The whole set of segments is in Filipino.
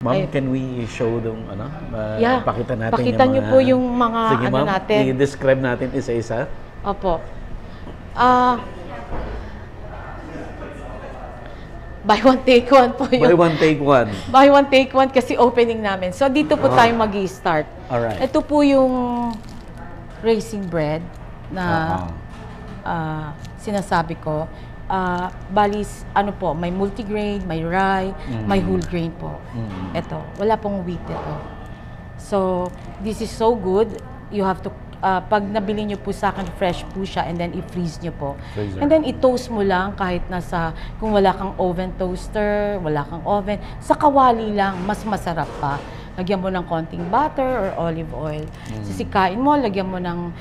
Ma'am, can we show dong ano? Pakita natin pakita yung mga... nyo po yung mga Sige, ano natin. i-describe natin isa-isa. Opo. Buy one, take one po yun. Buy one, take one. Buy one, take one kasi opening namin. So, dito po tayo mag-i-start. Alright. Ito po yung raisin bread na sinasabi ko. Balis, ano po, may multigrain, may rye, may whole grain po. Ito, wala pong wheat ito. So, this is so good. You have to, pag nabili nyo po sa akin, fresh po siya, and then i-freeze nyo po. Freezer. And then i-toast mo lang kahit nasa, kung wala kang oven toaster, wala kang oven, sa kawali lang, mas masarap pa. Lagyan mo ng konting butter or olive oil. Sisikain mo, lagyan mo ng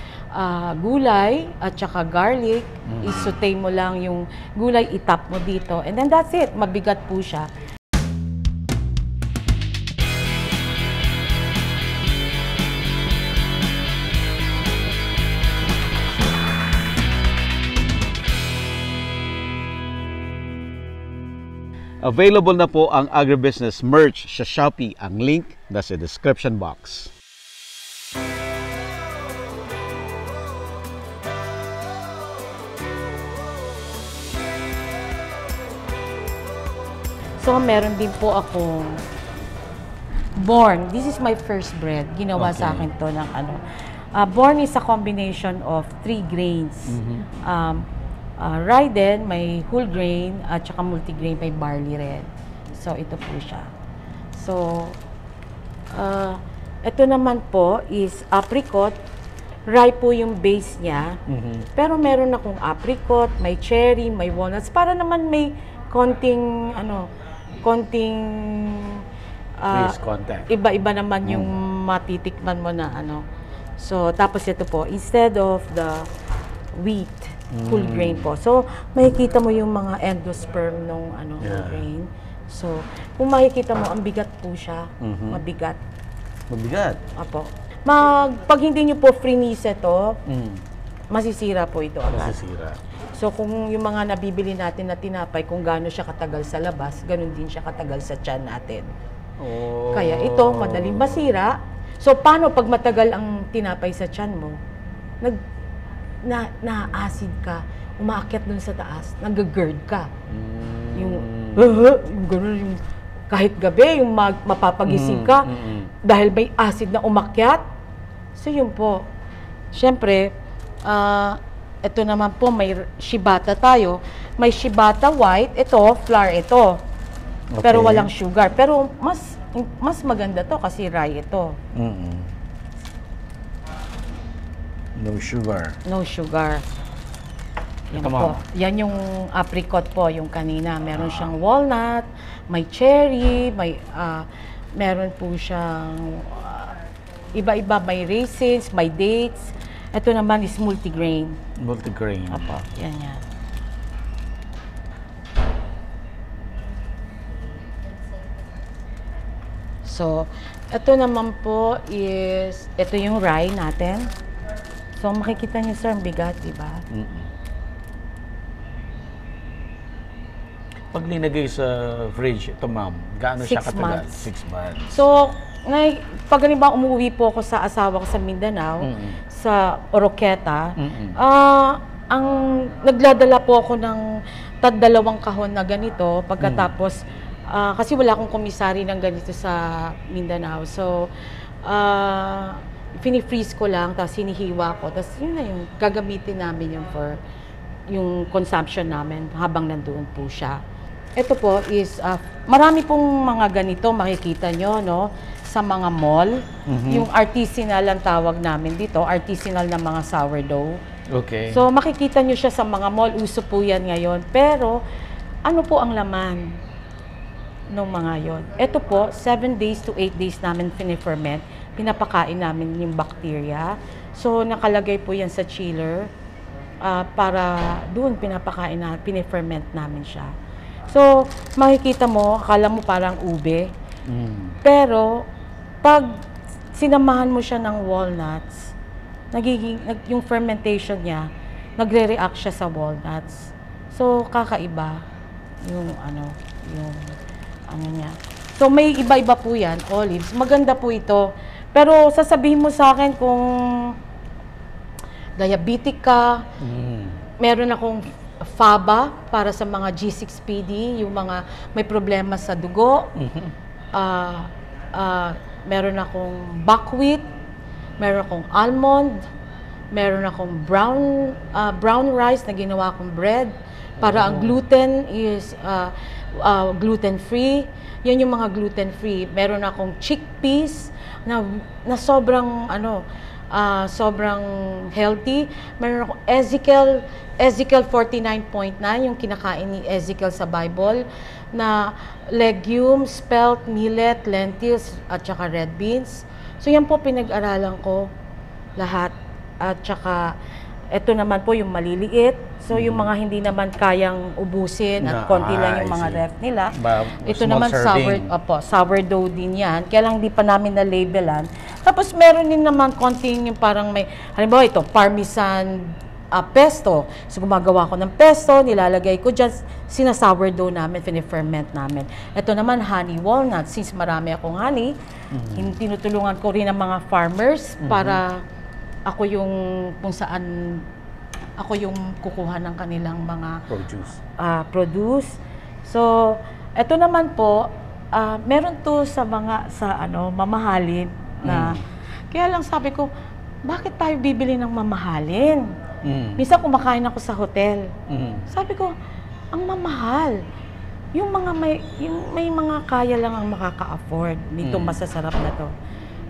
gulay at saka garlic. I-saute mo lang yung gulay, itap mo dito. And then that's it. Mabigat po siya. Available na po ang agribusiness merch sa Shopee. Ang link nasa description box. So, meron din po akong Born. This is my first bread. Ginawa sa akin to ng ano. Born is a combination of 3 grains. Rye din, may whole grain, at saka multigrain, may barley red. So, ito po siya. So, ito naman po is apricot. Rye po yung base niya. Pero meron akong apricot, may cherry, may walnuts. Para naman may konting, iba-iba naman yung matitikman mo na ano. So, tapos ito po, instead of the wheat, full grain po. So, makikita mo yung mga endosperm nung grain. So, kung makikita mo, ang bigat po siya. Mabigat. Mabigat? Apo. Pag hindi nyo po freeze ito, masisira po ito agad. Masisira. So, kung yung mga nabibili natin na tinapay, kung gaano siya katagal sa labas, ganun din siya katagal sa tiyan natin. Kaya ito, madaling masira. So, paano pag matagal ang tinapay sa tiyan mo? Na-acid ka, umaakyat dun sa taas, nag-GERD ka. Yung gano'n, yung kahit gabi, yung mapapagising ka, dahil may acid na umakyat. So, yun po. Siyempre, ito naman po, may shibata tayo. May shibata white, ito, flour ito. Pero walang sugar. Pero mas maganda to kasi rye ito. No sugar. No sugar. Yan po. Yan yung apricot po, yung kanina. Meron siyang walnut, may cherry, meron po siyang iba-iba, may raisins, may dates. Ito naman is multigrain. Multigrain. Opo, yan yan. So, ito naman po is, ito yung rye natin. So, makikita niyo sir, ang bigat, di ba? Pag linagay sa fridge, ito ma'am, gaano siya katagal? 6 months. So, pag ganun umuwi po ako sa asawa ko sa Mindanao, sa Oroqueta, ang nagladala po ako ng 2 kahon na ganito, pagkatapos, kasi wala akong komisari ng ganito sa Mindanao. So, fini-freeze ko lang, tapos hinihiwa ko, tapos yun na yung gagamitin namin yung for yung consumption namin habang nandoon po siya. Ito po is, marami pong mga ganito makikita nyo, no? Sa mga mall. Yung artisanal ang tawag namin dito, artisanal na mga sourdough. Okay. So, makikita nyo siya sa mga mall, uso po yan ngayon. Pero, ano po ang laman ng mga yon? Ito po, 7 days to 8 days namin fini-ferment. Pinapakain namin yung bacteria. So, nakalagay po yan sa chiller. Para doon pinapakain na, pini-ferment namin siya. So, makikita mo, akala mo parang ube. Pero, pag sinamahan mo siya ng walnuts, yung fermentation niya, nagre-react siya sa walnuts. So, kakaiba yung ano niya. So may iba-iba po yan, olives. Maganda po ito. Pero sasabihin mo sa akin kung diabetic ka, meron akong FABA para sa mga G6PD, yung mga may problema sa dugo. Meron akong buckwheat, meron akong almond, meron akong brown rice na ginawa kong bread. Para ang gluten is gluten-free. Yan yung mga gluten-free. Meron akong chickpeas na sobrang sobrang healthy. Meron akong Ezekiel 49.9, yung kinakain ni Ezekiel sa Bible, na legumes, spelt, millet, lentils, at saka red beans. So yan po pinag-aralan ko lahat. At saka ito naman po yung maliliit. So yung mga hindi naman kayang ubusin at konti lang yung mga ref nila. Ito naman sourdough din yan. Kaya lang di pa namin na-labelan. Tapos meron din naman konting yung parang may, halimbawa ito, parmesan pesto. So gumagawa ko ng pesto, nilalagay ko dyan, sina-sourdough namin, fini-ferment namin. Ito naman honey walnut. Since marami akong honey, tinutulungan ko rin ang mga farmers para ako yung kung saan ako yung kukuha ng kanilang mga produce. So, ito naman po, meron to sa mga mamahalin na kaya lang sabi ko, bakit tayo bibili ng mamahalin? Minsan kumakain ako sa hotel. Sabi ko, ang mamahal. Yung may mga kaya lang ang makaka-afford nito masasarap na to.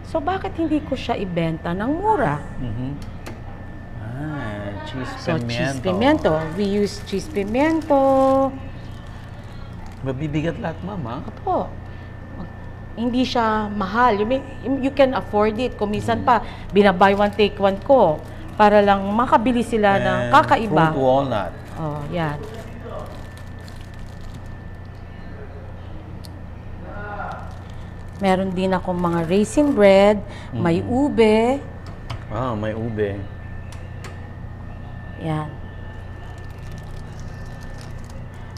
So, bakit hindi ko siya ibenta ng mura? Cheese So, pimiento. cheese pimiento. We use cheese pimiento. Mabibigat lahat, mama. Opo. Hindi siya mahal. You can afford it. Kung minsan pa, binabuy one, take one ko para lang makabili sila ng kakaiba. Fruit walnut. Oh, yan. Meron din akong mga raisin bread, may ube. May ube. Yan.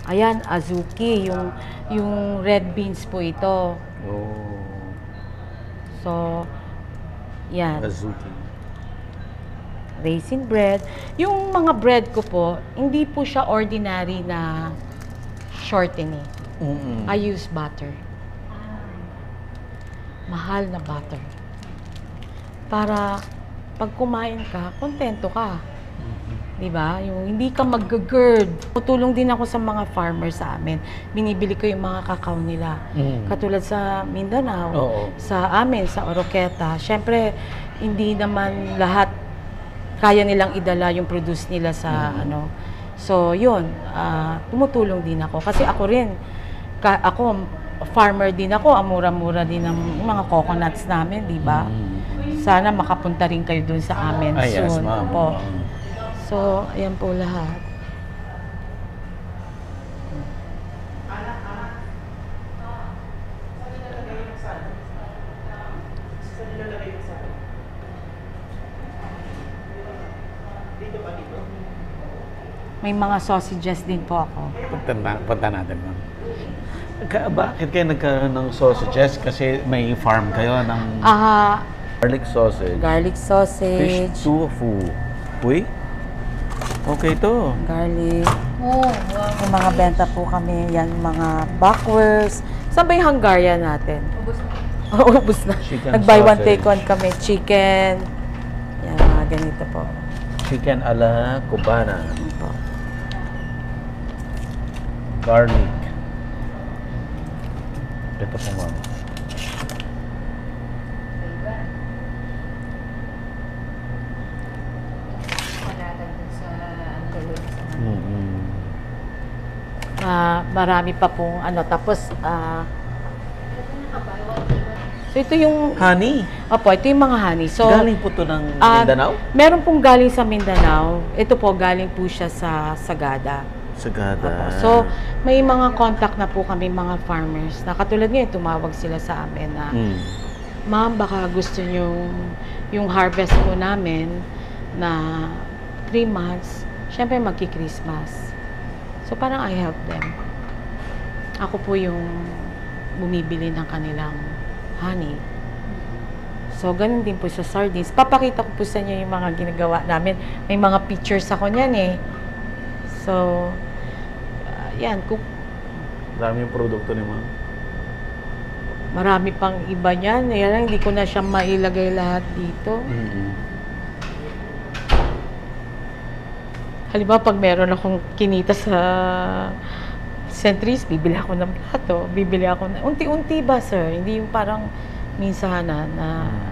Ayan, azuki, yung red beans po ito. So, yan. Azuki. Raisin bread. Yung mga bread ko po, hindi po siya ordinary na shortening. I use butter. Mahal na butter. Para pag kumain ka, kontento ka. Diba? Yung hindi ka mag-GERD. Tutulong din ako sa mga farmers sa amin. Binibili ko yung mga kakao nila. Katulad sa Mindanao, sa amin, sa Oroqueta. Siyempre, hindi naman lahat kaya nilang idala yung produce nila sa So, yun. Tumutulong din ako. Kasi ako rin, farmer din ako. Mura-mura din ng mga coconuts namin, di ba? Sana makapunta rin kayo dun sa amin soon. Yes, ma'am. Po. So, ayan po lahat. May mga sausages din po ako. Punta natin, ma'am. Bakit kayo nagkaroon ng sausages? Kasi may farm kayo ng garlic sausage. Garlic sausage. Fish tofu. Uy? Okay to. Garlic. May mga benta po kami. Yan, mga backwurst. Saan ba yung Hungaria natin? Ubus na. Ubus na. Nag-buy one, take one kami. Chicken. Yan, mga ganito po. Chicken ala cubana. Po. Garlic. Ito po, ma'am. Marami pa pong tapos so ito yung Honey? Opo, ito yung mga honey. So, galing po to ng Mindanao? Meron pong galing sa Mindanao. Ito po, galing po siya sa Sagada. Sagada. Opo. So, may mga contact na po kami mga farmers. Na katulad ngayon, tumawag sila sa amin na, ma'am, baka gusto nyo yung harvest po namin na 3 months, syempre magki-Christmas. So, parang I help them. Ako po yung bumibili ng kanilang honey. So, ganun din po sa sardines. Papakita ko po sa inyo yung mga ginagawa namin. May mga pictures ako niyan eh. So, yan. Dami yung produkto ni Ma'am. Marami pang iba niyan. Yan, hindi ko na siya mailagay lahat dito. Halimbawa, pag meron akong kinita sa Centris, bibili ako ng plato. Bibili ako na, unti-unti ba, sir? Hindi yung parang minsanan na ano.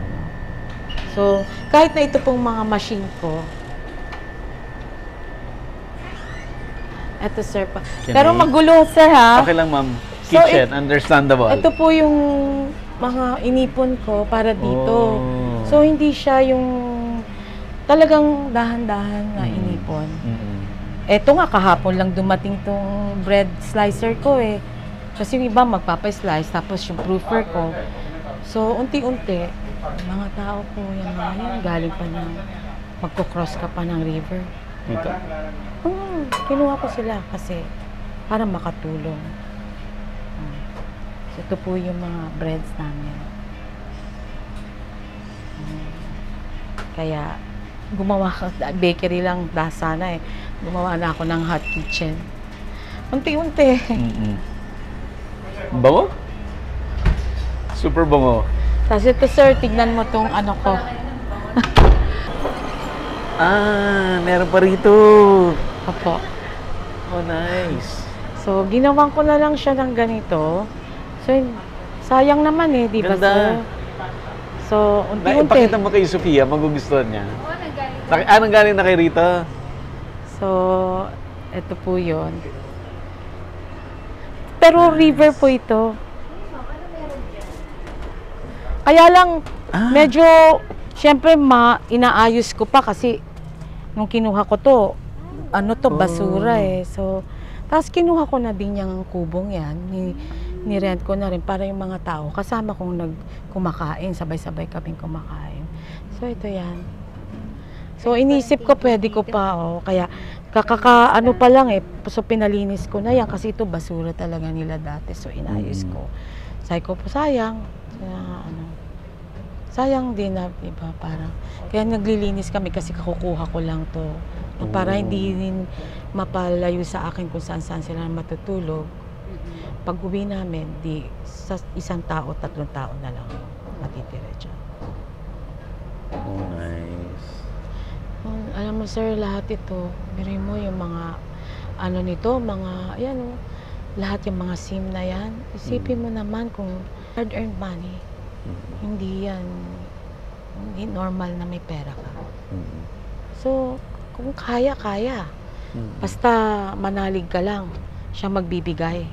So, kahit na ito pong mga machine ko, eto, sir, pa. Pero magulo, sir, ha? Okay lang, Ma'am. Kitchen, so, understandable. Ito po yung mga inipon ko para dito. So, hindi siya yung talagang dahan-dahan na inipon. Eto nga, kahapon lang dumating tong bread slicer ko eh. Kasi yung iba magpapa-slice, tapos yung proofer ko. So, unti-unti, mga tao po yan mga yan, galing pa ng, magkocross ka pa ng river. Dito? Kinuha ko sila kasi para makatulong. So, ito po yung mga breads namin. Kaya, gumawa ko, bakery lang sana eh. Gumawa na ako ng hot kitchen. Unti-unti. Bango? Super bango. Tapos ito, sir, tignan mo tong ano ko. Meron pa rito. Opo. Oh, nice. So, ginawan ko na lang siya ng ganito. So, sayang naman eh, di ba, sir? So, unti-unti. Ipakita mo kay Sofia, magugustuhan niya. Anong galing na kay Rita? So, ito po yun. Pero river po ito. Kaya lang, medyo, syempre, inaayos ko pa kasi nung kinuha ko to, basura eh. So, tapos kinuha ko na din yung kubong yan. Ni-rent ko na rin para yung mga tao. Kasama kong kumakain, sabay-sabay kaming kumakain. So, ito yan. So, inisip ko, pwede ko pa, kaya, ano pa lang eh, so pinalinis ko na yan kasi ito basura talaga nila dati. So, inayos ko. Sabi ko po, sayang. Sayang din na, diba, parang, kaya naglilinis kami kasi kakukuha ko lang to. Para hindi din mapalayo sa akin kung saan-saan sila matutulog. Pag uwi namin, sa isang tao, 3 tao na lang matitira dyan. Oh, nice. Alam mo, sir, lahat ito, biruin mo yung mga, lahat yung mga SIM na yan. Isipin mo naman kung hard-earned money, hindi normal na may pera ka. So, kung kaya. Basta manalig ka lang, siya magbibigay.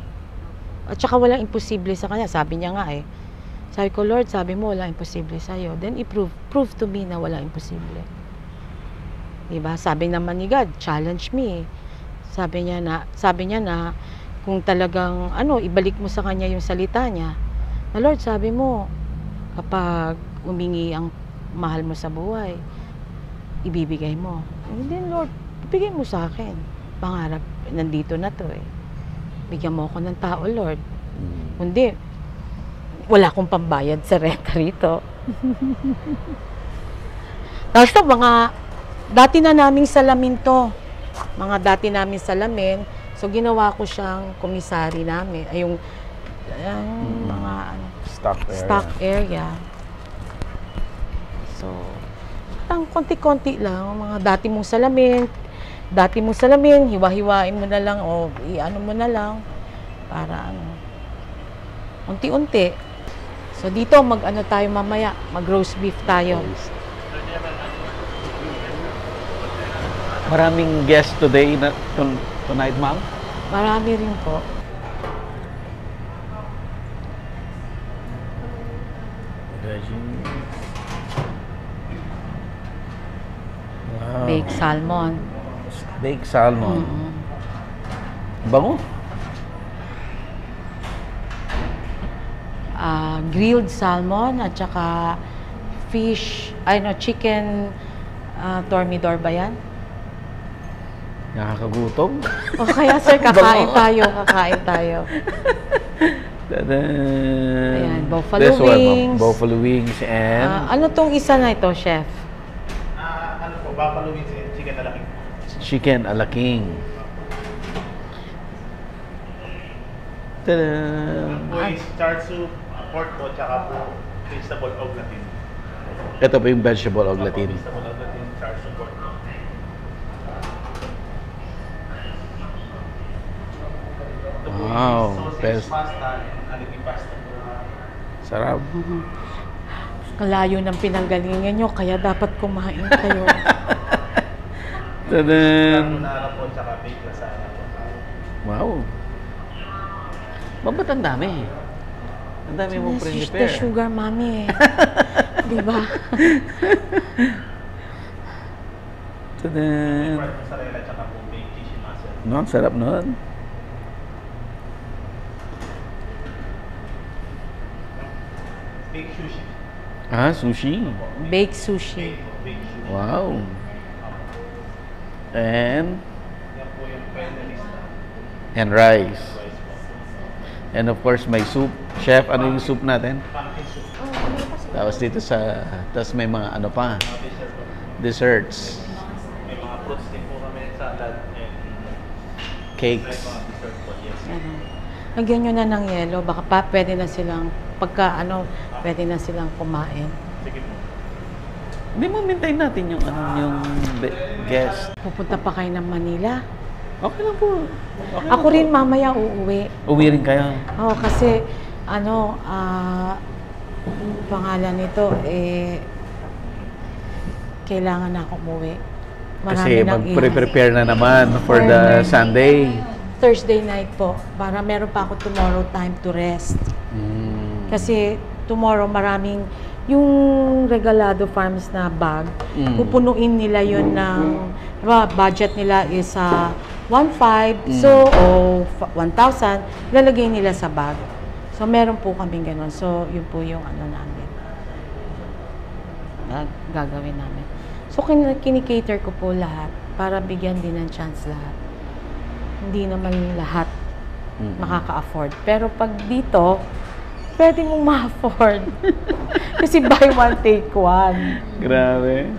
At saka walang imposible sa kanya. Sabi niya nga eh. Sabi ko, Lord, sabi mo walang imposible sa'yo. Then prove to me na walang imposible. Diba? Sabi naman ni God, challenge me. Sabi niya na kung talagang ibalik mo sa kanya yung salita niya. Na Lord, sabi mo, kapag umingi ang mahal mo sa buhay, ibibigay mo. And then, Lord, ibigay mo sa akin. Pangarap, nandito na to eh. Bigyan mo ako ng tao, Lord. Kundi, wala akong pambayad sa renta rito. Tapos dati na naming salamin to. Mga dati naming salamin. So, ginawa ko siyang komisari namin. Ay, yung mga stock area. So, konti-konti lang. Mga dati mong salamin, hiwa-hiwain mo na lang o i-ano mo na lang para unti-unti. So, dito tayo mamaya, mag-roast beef tayo. Maraming guests today tonight, ma'am? Marami rin po. Wow. Baked salmon. Baked salmon. Bango? Grilled salmon at saka chicken thermidor ba yan? Nakakagutom? O kaya sir, kakain tayo. Ayan, buffalo This one, wings. buffalo wings and... Ano tong isa na ito, chef? Ano po, buffalo wings and chicken alaking. Chicken alaking. Tada! Po is char soup, pork po, tsaka po vegetable oglatin. Ito po yung vegetable oglatin. Vegetable oglatin, char soup, pork po. Ito po Wow, is sausage best. pasta and alaking pasta po. Sarap. Kalayo ng pinanggalingan nyo, kaya dapat kumain kayo. Tadan! Carbonara po, tsaka baked lasagna po. Wow. Ba't ang dami? Ang dami mong The prepare. sugar mommy eh. Diba? Tadan! Fried mozzarella, tsaka po baked cheese and mussel. No, ang sarap nun. Baked sushi. Sushi. Baked sushi. Baked sushi. Wow. And Yan po yung finalista. rice. Rice po. And of course, may soup. Chef, ano yung soup natin? Pumpkin soup. Tapos dito tapos may mga ano pa, Dessert po. desserts, May mga fruits din po kami, salad and cakes. mga dessert po. Yes. Lagyan nyo na ng yelo, baka pa pwede na silang, pwede na silang kumain. Sige po. Hindi mo mintayin natin yung guest. Pupunta pa kayo ng Manila. Okay lang po. Okay Ako rin mamaya uuwi. Uwi rin kayo. Oo, kasi pangalan nito kailangan na ako umuwi. Kasi nang mag-prepare na naman for the Sunday. Thursday night po. Para meron pa ako tomorrow time to rest. Kasi tomorrow maraming yung Regalado Farms na bag, pupunuin nila yun ng budget nila is 1,500 o 1,000, lalagay nila sa bag. So meron po kaming ganun. So yun po yung ano namin. Gagawin namin. So kinikater ko po lahat para bigyan din ng chance lahat. Hindi naman lahat makaka-afford. Pero pag dito, pwede mong ma-afford. Kasi buy one, take one. Grabe.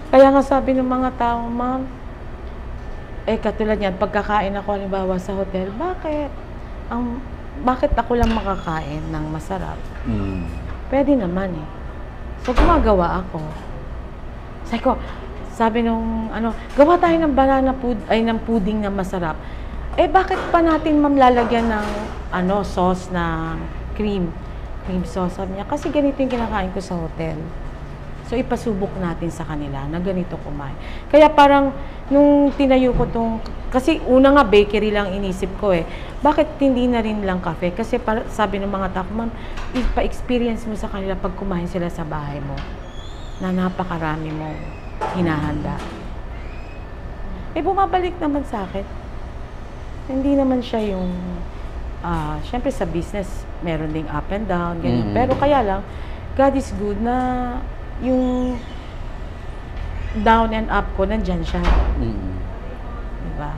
Kaya nga sabi ng mga tao, ma'am, katulad yan, pagkakain ako, halimbawa sa hotel, bakit ako lang makakain ng masarap? Pwede naman eh. So, gumagawa ako. Sabi nung, gawa tayo ng ng pudding na masarap. Bakit pa natin ma'am lalagyan ng, sauce na cream sauce? Sabi niya, kasi ganito yung kinakain ko sa hotel. So, ipasubok natin sa kanila na ganito kumain. Kaya parang, nung tinayo ko kasi una nga bakery lang inisip ko eh. Bakit hindi na rin lang cafe? Kasi sabi ng mga tao, ma'am, ipa-experience mo sa kanila pag kumain sila sa bahay mo. Na napakarami mo hinahanda. Bumabalik naman sa akin. Hindi naman siya yung, syempre sa business, meron ding up and down, ganyan. Pero kaya lang, God is good na yung down and up ko, nandyan siya. Diba?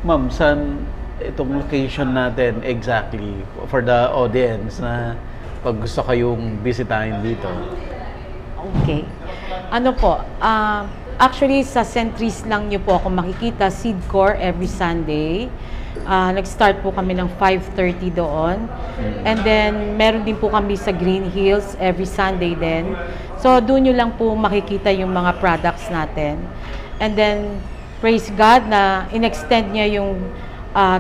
Ma'am, saan itong location natin exactly for the audience na pag gusto kayong bisitahin dito? Okay. Actually, sa Centris lang nyo po ako makikita, Seedcore every Sunday. Nag-start po kami ng 5:30 doon. And then, meron din po kami sa Green Hills every Sunday din. So, doon nyo lang po makikita yung mga products natin. And then, praise God na in-extend niya yung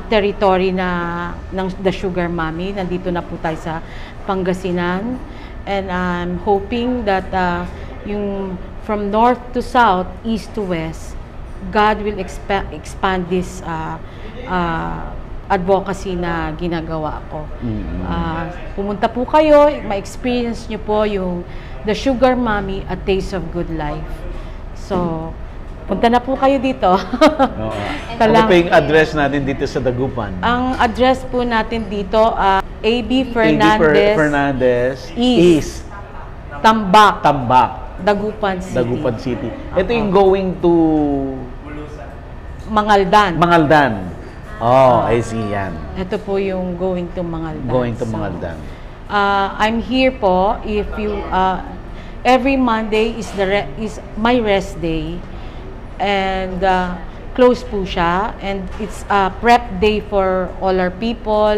territory ng The Sugar Mommy. Nandito na po tayo sa Pangasinan. And I'm hoping that yung from north to south, east to west, God will expand this advocacy na ginagawa ko. Pumunta po kayo, ma-experience nyo po yung The Sugar Mommy, A Taste of Good Life. So, punta na po kayo dito. Ano pa yung address natin dito sa Dagupan? Ang address po natin dito, A.B. Fernandez East. Tambak, Tambak. Dagupan City. Dagupan City. Ito yung going to Mangaldan. Mangaldan. Oh, I see yan. Ito po yung Going to Mangaldan. Going to Mangaldan. I'm here po if you every Monday is my rest day, and close po siya, and it's a prep day for all our people.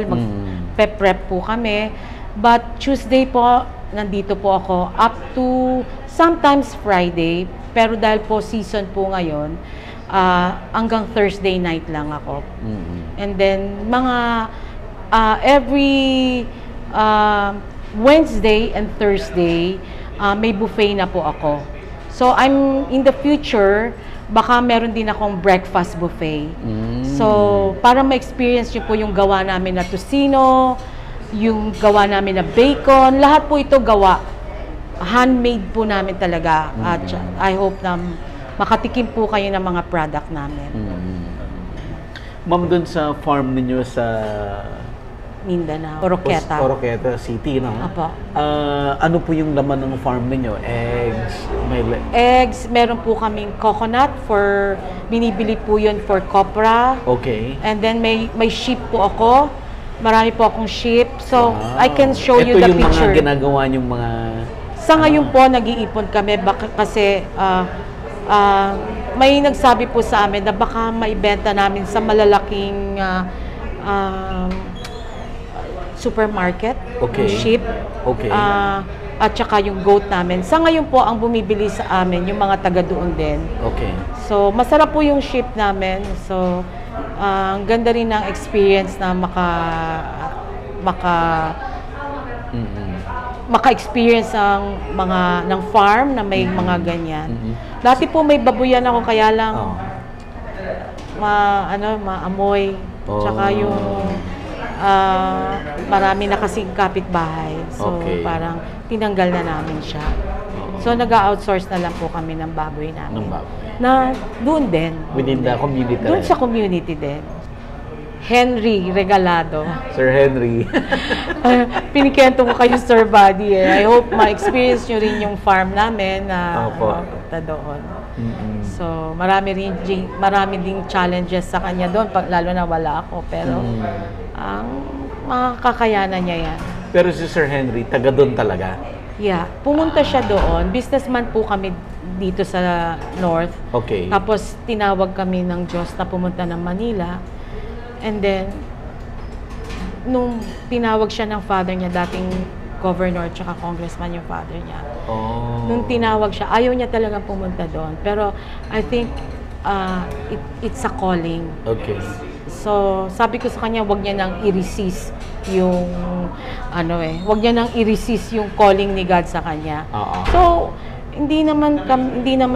Prep po kami, but Tuesday po nandito po ako up to sometimes Friday, pero dahil po season po ngayon, hanggang Thursday night lang ako. And then mga every Wednesday and Thursday may buffet na po ako. So I'm in the future, baka meron din akong breakfast buffet. So para ma-experience nyo po yung gawa namin na tocino, yung gawa namin na bacon, lahat po ito gawa. Handmade po namin talaga. At I hope na makatikim po kayo ng mga product namin. Ma'am, dun sa farm ninyo sa Mindanao, Oroqueta. Oroqueta City, no? Apo. Ano po yung laman ng farm ninyo? Eggs? Eggs, meron po kaming coconut for, binibili po yun for copra. Okay. And then may sheep po ako. Marami po akong sheep. So, I can show you the picture. Ito yung mga ginagawa yung mga... Sa ngayon po, nag-iipon kami kasi may nagsabi po sa amin na baka maibenta namin sa malalaking supermarket, okay. Yung sheep, okay. At saka yung goat namin. Sa ngayon po, ang bumibili sa amin, yung mga taga doon din. Okay. So, masarap po yung sheep namin. So, ang ganda rin ng experience na maka-experience ng farm na may mga ganyan. Dati po may babuyan ako, kaya lang maamoy. Tsaka yung marami na kasing kapitbahay. So, parang tinanggal na namin siya. So, nag-outsource na lang po kami ng baboy namin. Na doon din. Within the community. Doon sa community din. Henry Regalado. Sir Henry. Pinikento ko kayo, Sir Buddy. I hope ma-experience nyo rin yung farm namin na mapunta doon. So, marami ding challenges sa kanya doon, lalo na wala ako. Pero, makakayanan niya yan. Pero si Sir Henry, taga doon talaga? Yeah. Pumunta siya doon. Businessman po kami dito sa North. Okay. Tapos, tinawag kami ng Diyos na pumunta ng Manila. And then, nung tinawag siya ng father niya, dating governor tsaka congressman yung father niya. Nung tinawag siya, ayaw niya talagang pumunta doon. Pero I think it's a calling. Okay. So, sabi ko sa kanya, wag niya nang i-resist yung wag niya nang i-resist yung calling ni God sa kanya. So, hindi naman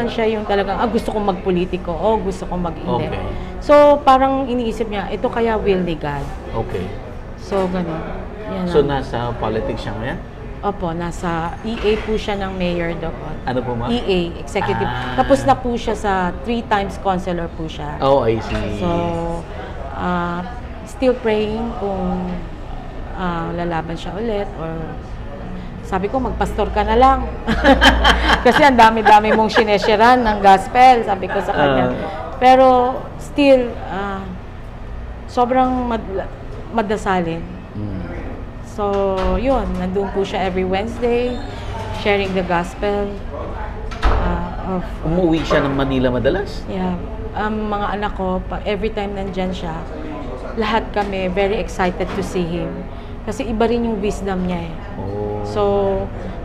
siya yung talagang gusto kong magpolitiko o gusto kong mag-inde. Okay. So, parang iniisip niya, ito kaya will ni God. Okay. So, ganun. Yan So, nasa politics siya ngayon? Opo, nasa EA po siya ng mayor doon. Ano po, ma'am? EA, executive. Tapos na po siya sa 3 times councilor po siya. Oh, I see. So, still praying kung lalaban siya ulit or sabi ko, magpastor ka na lang. Kasi ang dami-dami mong sinesharan ng gospel, sabi ko sa kanya. Pero still, sobrang madasalin. So, yun, nandun po siya every Wednesday, sharing the gospel. Umuwi siya ng Manila madalas? Yeah. Mga anak ko, every time nandyan siya, lahat kami very excited to see him. Kasi iba rin yung wisdom niya eh. So,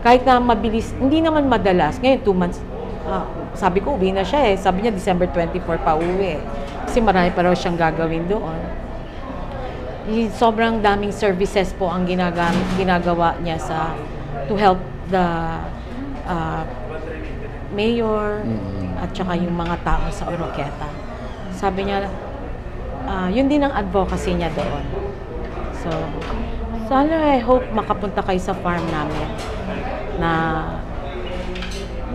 kahit na mabilis, hindi naman madalas. Ngayon, 2 months, sabi ko, uwi na siya eh. Sabi niya, December 24 pa uwi. Kasi marami pa raw siyang gagawin doon. Sobrang daming services po ang ginagawa niya to help the mayor at saka yung mga tao sa Oroqueta. Sabi niya, yun din ang advocacy niya doon. So, sana I hope makapunta kayo sa farm namin na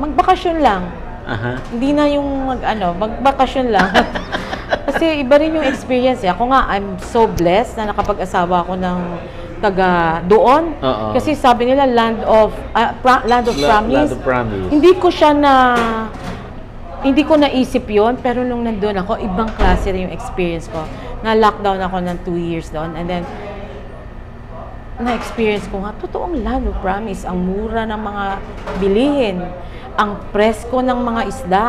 magbakasyon lang. Hindi na yung magbakasyon lang. Kasi iba rin yung experience eh. Ako nga, I'm so blessed na nakapag-asawa ako ng taga doon. Kasi sabi nila land of promise. Hindi ko siya Hindi ko naisip yon, pero nung nandun ako, ibang klase rin yung experience ko. Na-lockdown ako ng 2 years doon. And then, na-experience ko nga, totoong lalo, promise, ang mura ng mga bilihin, ang presko ng mga isda.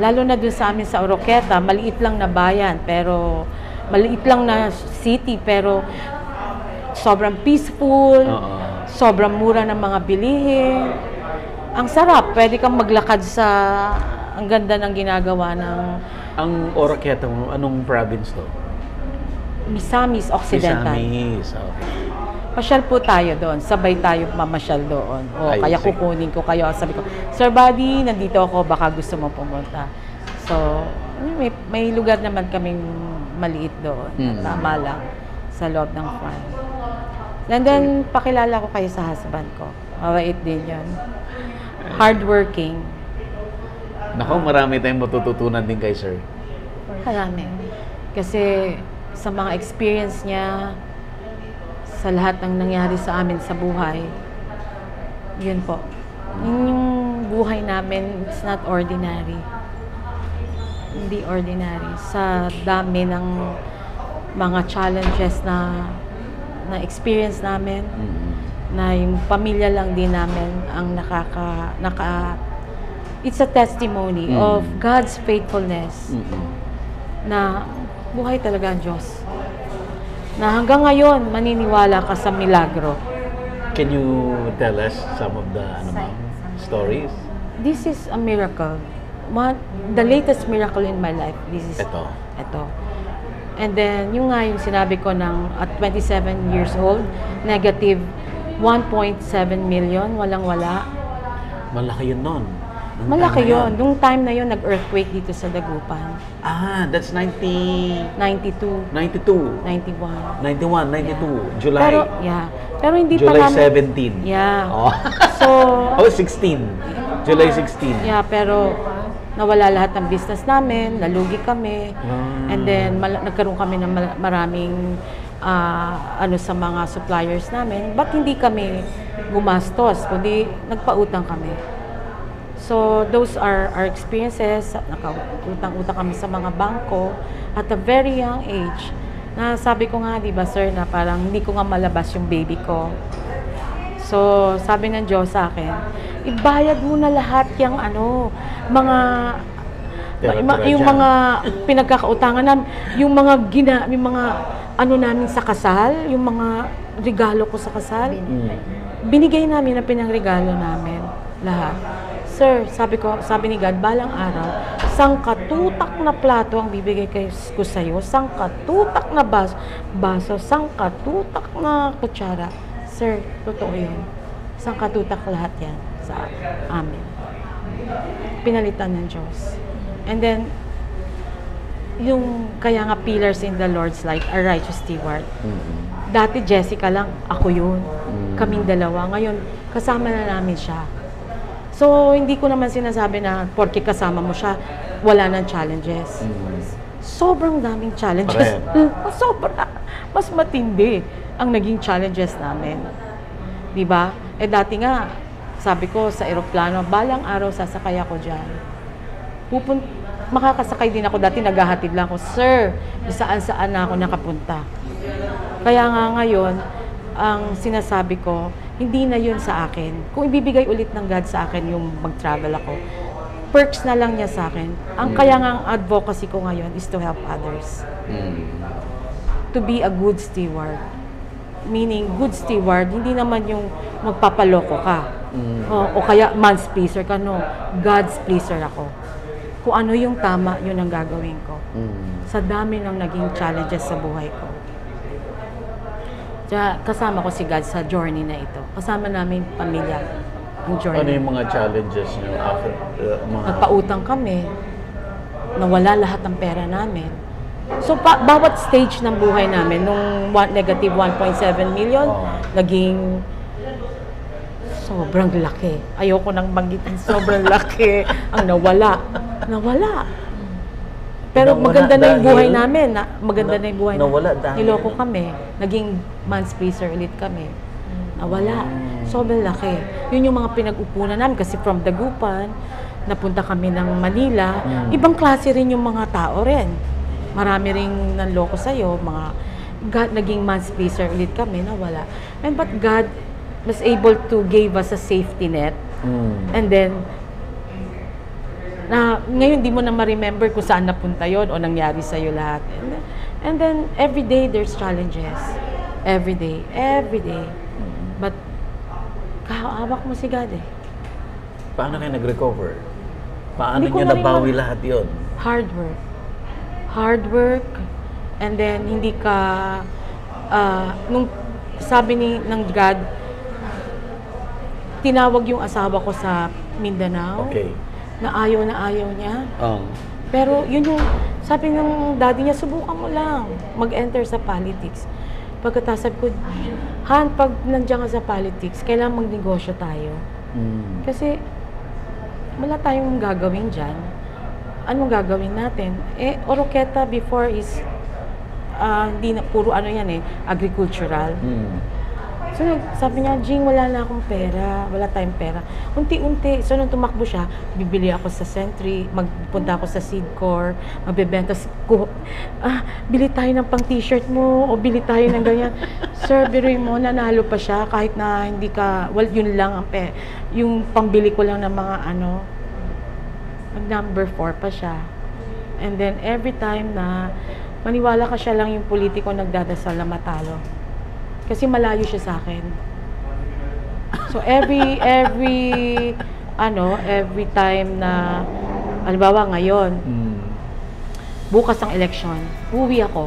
Lalo na doon sa amin sa Oroqueta, maliit lang na bayan, pero maliit lang na city, pero sobrang peaceful, sobrang mura ng mga bilihin. Ang sarap, pwede kang maglakad sa, ang ganda ng ginagawa ng... Ang Oroqueta, anong province to? Misamis Occidental. Misamis, okay. Pasyal po tayo doon, sabay tayo mamasyal doon. O kaya kukunin ko kayo, sabi ko, Sir Buddy, nandito ako, baka gusto mo pumunta. So, may lugar naman kaming maliit doon, tama lang, sa loob ng farm. And then, pakilala ko kayo sa husband ko. Mabait din yun. Hardworking. Naku, marami tayong matututunan din kay Sir. Marami. Kasi sa mga experience niya, sa lahat ng nangyari sa amin sa buhay, yun po. Yung buhay namin, it's not ordinary. Hindi ordinary. Sa dami ng mga challenges na experience namin, na yung pamilya lang din namin ang it's a testimony of God's faithfulness na buhay talaga ang Diyos. Na hanggang ngayon, maniniwala ka sa milagro. Can you tell us some of the stories? This is a miracle. The latest miracle in my life. This is ito. And then, yung nga yung sinabi ko at 27 years old, negative 1.7 million, walang-wala. Malaki yun nun. Malaki yun. Nung time na yun, nag-earthquake dito sa Dagupan. That's 92. 91. 92. July. Pero hindi July pa namin... 17. Yeah. So... 16. July 16. Yeah, pero nawala lahat ng business namin, nalugi kami. And then, nagkaroon kami ng maraming sa mga suppliers namin. Ba't hindi kami gumastos, kundi nagpautang kami. So, those are our experiences. Nakautang-utang kami sa mga bangko at a very young age. Na sabi ko nga, di ba sir, na parang hindi ko nga malabas yung baby ko. So, sabi ng Diyos sa akin, ibayad mo na lahat yung yung mga pinagkakautangan namin, yung mga namin sa kasal, yung mga regalo ko sa kasal. Binigay namin na pinangregalo namin lahat. Sir, sabi ni God, balang araw, sangkatutak na plato ang bibigay ko sa'yo, sangkatutak na baso, sangkatutak na kutsara. Sir, totoo yun. Sangkatutak lahat yan sa amin. Pinalitan ng Diyos. And then, yung kaya nga pillars in the Lord's light, a righteous steward. Dati Jessica lang, ako yun. Kaming dalawa. Ngayon, kasama na namin siya. So, hindi ko naman sinasabi na porke kasama mo siya, wala nang challenges. Sobrang daming challenges. Sobra. Mas matindi ang naging challenges namin. Diba? Dati nga, sabi ko sa eroplano, balang araw sasakay ako dyan. Makakasakay din ako. Dati naghahatid lang ako, Sir, saan-saan na ako nakapunta. Kaya nga ngayon, ang sinasabi ko, hindi na yun sa akin. Kung ibibigay ulit ng God sa akin yung mag-travel ako, perks na lang niya sa akin. Ang kaya nga ang advocacy ko ngayon is to help others. To be a good steward. Meaning, good steward, hindi naman yung magpapaloko ka. O kaya man's pleaser ka. No, God's pleaser ako. Kung ano yung tama, yun ang gagawin ko. Sa dami ng naging challenges sa buhay ko. Kasama ko si God sa journey na ito. Kasama namin pamilya ang journey. Ano yung mga challenges niyo after Nagpautang kami. Nawala lahat ng pera namin. So, bawat stage ng buhay namin, nung negative 1.7 million, naging sobrang laki. Ayoko nang banggitin, sobrang laki ang nawala. Pero maganda na yung buhay namin. Maganda na yung buhay namin. Niloko kami. Naging man's pleaser ulit kami. Nawala. Sobrang laki. Yun yung mga pinag-upunan namin. Kasi from Dagupan, napunta kami ng Manila, ibang klase rin yung mga tao rin. Marami ring nanloko sa'yo, naging man-pleaser ulit kami, nawala. And but God was able to give us a safety net. And then, ngayon di mo na ma-remember kung saan napunta yon o nangyari sa'yo lahat. And then, every day there's challenges. Every day. But, kahawak mo si God eh. Paano kayo nag-recover? Paano Hindi ko nyo na rin nabawi lahat yun? Hard work. And then, hindi ka, nung sabi ng God, tinawag yung asawa ko sa Mindanao. Okay. Na ayaw niya. Oh. Pero yun yung, sabi ng daddy niya, subukan mo lang mag-enter sa politics. Pagkatapos sabi ko, Han, pag nandiyan ka sa politics, kailangan magnegosyo tayo. Kasi wala tayong gagawin dyan. Anong gagawin natin? Oroqueta before is, hindi na, puro ano yan agricultural. So, sabi niya, Jing, wala na akong pera. Wala tayong pera. Unti-unti. So, nung tumakbo siya, bibili ako sa Sentry, magpunta ako sa Seedcore, magbebenta. Bili tayo ng pang t-shirt mo, o bili tayo ng ganyan. Sir, biruin mo, nanalo pa siya, kahit na hindi ka, yun lang ang yung pambili ko lang ng mga number 4 pa siya. And then, every time na maniwala ka, siya lang yung politiko nagdadasal na matalo. Kasi malayo siya sa akin. So every time na halimbawa ngayon, bukas ang election, uwi ako.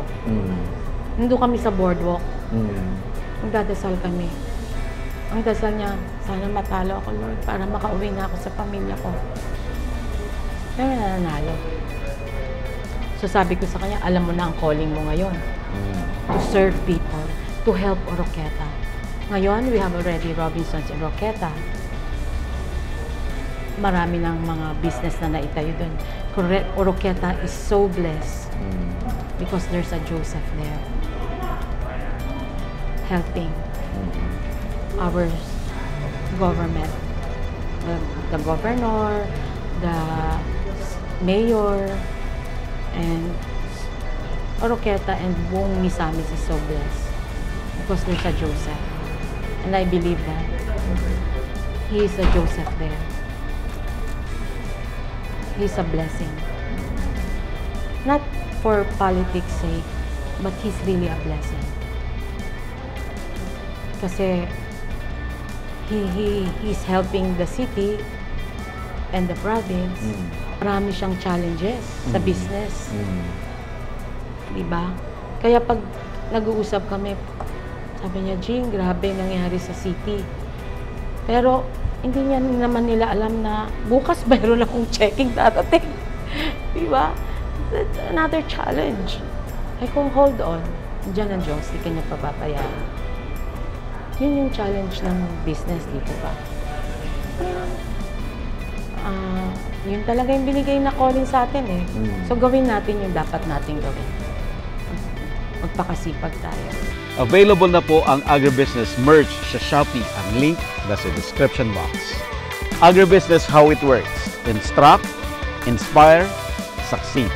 Nandun kami sa boardwalk. Magdadasal kami. Ang dasal niya, sana matalo ako, Lord, para makauwi na ako sa pamilya ko. Pero nananalo. So sabi ko sa kanya, alam mo na ang calling mo ngayon. To serve people. To help Oroqueta. Ngayon, we have already Robinsons in Oroqueta. Marami ng mga business na naitayo doon. Oroqueta is so blessed because there's a Joseph there helping our government. The governor, the mayor, and Oroqueta and buong Misamis is so blessed. Because there's a Joseph. And I believe that. He is a Joseph there. He's a blessing. Not for politics' sake, but he's really a blessing. Kasi he's helping the city and the province. Marami siyang challenges sa business. Diba? Kaya pag nag-uusap kami, sabi niya, Jing, grabe nangyari sa city. Pero, hindi niya naman nila alam na bukas mayroon akong checking darating. Diba? That's another challenge. Ay kung hold on, diyan ang Diyos, di kanya papabayaan. Yun yung challenge ng business dito ba? Yun talaga yung binigay na calling sa atin eh. So, gawin natin yung dapat natin gawin. Magpakasipag tayo. Available na po ang Agribusiness merch sa Shopee. Ang link nasa description box. Agribusiness, how it works. Instruct, inspire, succeed.